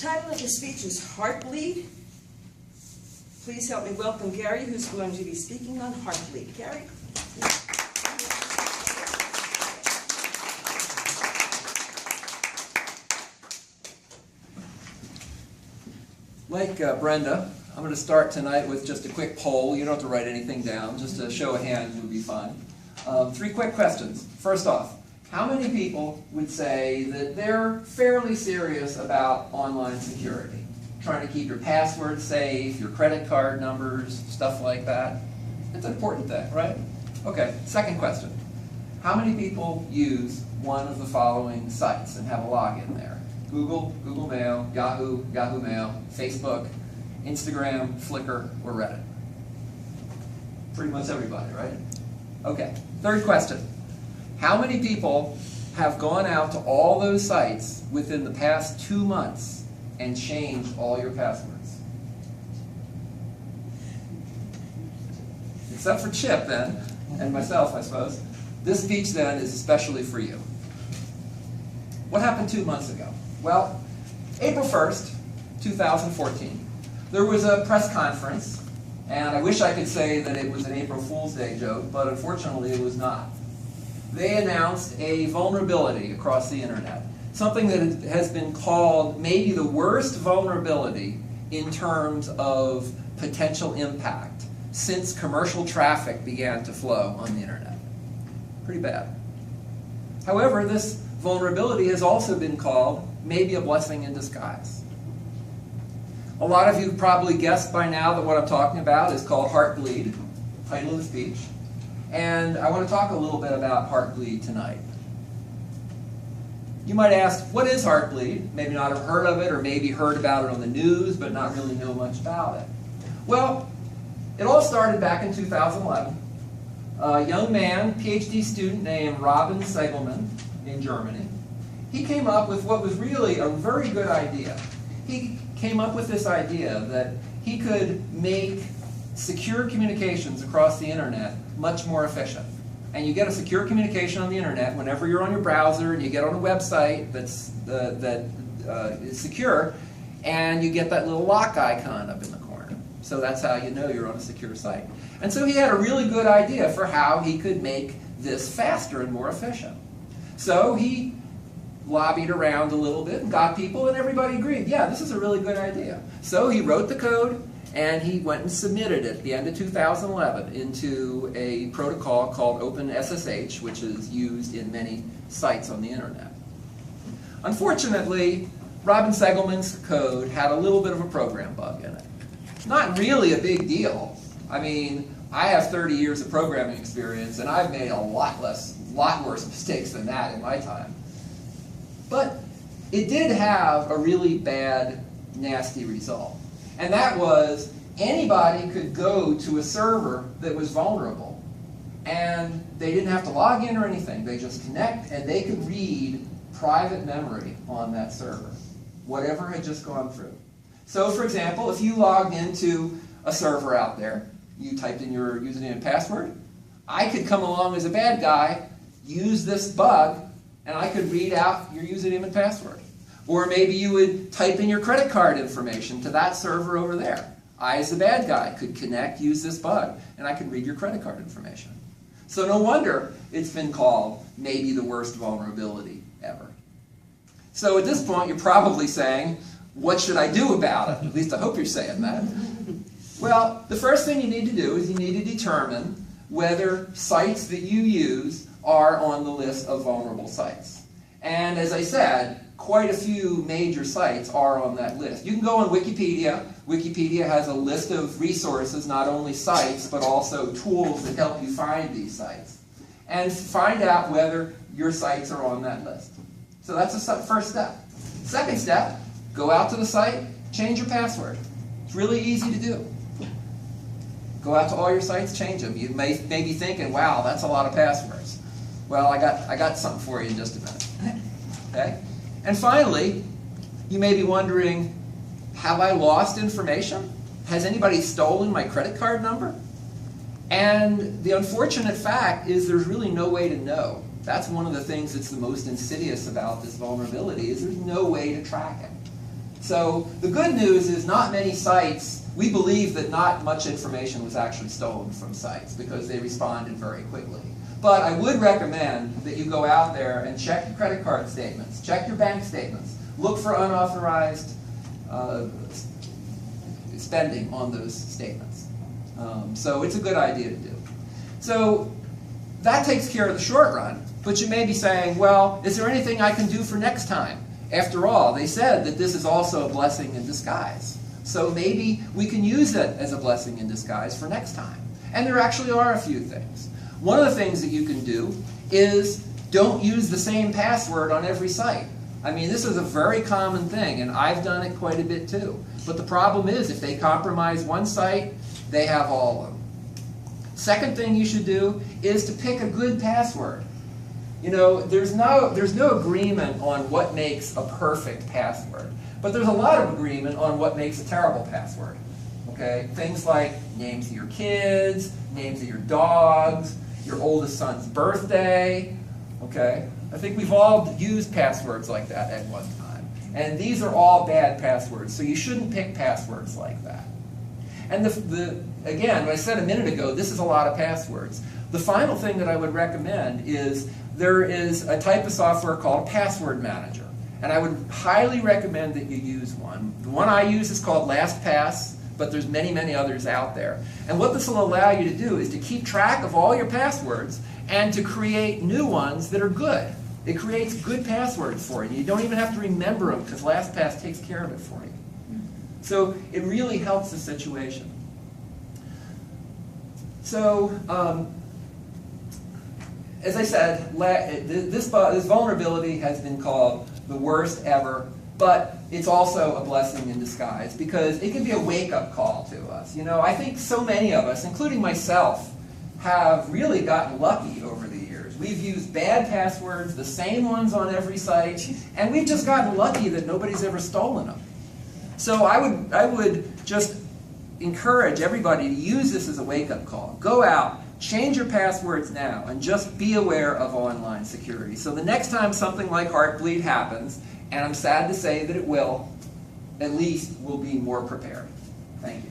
title of the speech is Heartbleed. Please help me welcome Gary, who's going to be speaking on Heartbleed. Gary? Like Brenda, I'm going to start tonight with just a quick poll. You don't have to write anything down. Just a show of hands would be fun. 3 quick questions. First off, how many people would say that they're fairly serious about online security? Trying to keep your passwords safe, your credit card numbers, stuff like that. It's an important thing, right? Okay, second question. How many people use one of the following sites and have a login there? Google, Google Mail, Yahoo, Yahoo Mail, Facebook, Instagram, Flickr, or Reddit? Pretty much everybody, right? Okay, third question. How many people have gone out to all those sites within the past 2 months and changed all your passwords? Except for Chip, then, and myself, I suppose. This speech, then, is especially for you. What happened 2 months ago? Well, April 1st, 2014, there was a press conference, and I wish I could say that it was an April Fool's Day joke, but unfortunately it was not. They announced a vulnerability across the internet, something that has been called maybe the worst vulnerability in terms of potential impact since commercial traffic began to flow on the internet. Pretty bad. However, this vulnerability has also been called maybe a blessing in disguise. A lot of you probably guessed by now that what I'm talking about is called Heartbleed, title of the speech. And I want to talk a little bit about Heartbleed tonight. You might ask, what is Heartbleed? Maybe not have heard of it, or maybe heard about it on the news, but not really know much about it. Well, it all started back in 2011. A young man, PhD student named Robin Segelman in Germany, he came up with what was really a very good idea. He came up with this idea that he could make secure communications across the internet much more efficient. And you get a secure communication on the internet whenever you're on your browser and you get on a website that's is secure, and you get that little lock icon up in the corner. So that's how you know you're on a secure site. And so he had a really good idea for how he could make this faster and more efficient. So he lobbied around a little bit and got people, and everybody agreed, yeah, this is a really good idea. So he wrote the code, and he went and submitted it at the end of 2011 into a protocol called OpenSSH, which is used in many sites on the internet. Unfortunately, Robin Segelman's code had a little bit of a program bug in it. Not really a big deal. I mean, I have 30 years of programming experience, and I've made a lot worse mistakes than that in my time. But it did have a really bad, nasty result. And that was, anybody could go to a server that was vulnerable, and they didn't have to log in or anything. They just connect, and they could read private memory on that server, whatever had just gone through. So, for example, if you logged into a server out there, you typed in your username and password, I could come along as a bad guy, use this bug, and I could read out your username and password. Or maybe you would type in your credit card information to that server over there. I, as the bad guy, could connect, use this bug, and I could read your credit card information. So no wonder it's been called maybe the worst vulnerability ever. So at this point, you're probably saying, what should I do about it? At least I hope you're saying that. Well, the first thing you need to do is you need to determine whether sites that you use are on the list of vulnerable sites. And as I said, quite a few major sites are on that list. You can go on Wikipedia. Wikipedia has a list of resources, not only sites, but also tools that help you find these sites. And find out whether your sites are on that list. So that's the first step. Second step, go out to the site, change your password. It's really easy to do. Go out to all your sites, change them. You may be thinking, wow, that's a lot of passwords. Well, I got something for you in just a minute. Okay? And finally, you may be wondering, have I lost information? Has anybody stolen my credit card number? And the unfortunate fact is there's really no way to know. That's one of the things that's the most insidious about this vulnerability, is there's no way to track it. So the good news is not many sites, we believe that not much information was actually stolen from sites because they responded very quickly. But I would recommend that you go out there and check your credit card statements, check your bank statements, look for unauthorized spending on those statements. So it's a good idea to do. So that takes care of the short run, but you may be saying, well, is there anything I can do for next time? After all, they said that this is also a blessing in disguise. So maybe we can use it as a blessing in disguise for next time. And there actually are a few things. One of the things that you can do is don't use the same password on every site. I mean, this is a very common thing, and I've done it quite a bit too. But the problem is, if they compromise one site, they have all of them. Second thing you should do is to pick a good password. You know, there's no agreement on what makes a perfect password, but there's a lot of agreement on what makes a terrible password. Okay? Things like names of your kids, names of your dogs, your oldest son's birthday. Okay? I think we've all used passwords like that at one time. And these are all bad passwords, so you shouldn't pick passwords like that. And again, what I said a minute ago, this is a lot of passwords. The final thing that I would recommend is there is a type of software called a password manager. And I would highly recommend that you use one. The one I use is called LastPass, but there's many, many others out there. And what this will allow you to do is to keep track of all your passwords and to create new ones that are good. It creates good passwords for you. You don't even have to remember them because LastPass takes care of it for you. So it really helps the situation. So, as I said, this vulnerability has been called the worst ever, but it's also a blessing in disguise because it can be a wake-up call to us. You know, I think so many of us, including myself, have really gotten lucky over the years. We've used bad passwords, the same ones on every site, and we've just gotten lucky that nobody's ever stolen them. So I would just encourage everybody to use this as a wake-up call. Go out, change your passwords now, and just be aware of online security. So the next time something like Heartbleed happens, and I'm sad to say that it will, at least we'll be more prepared. Thank you.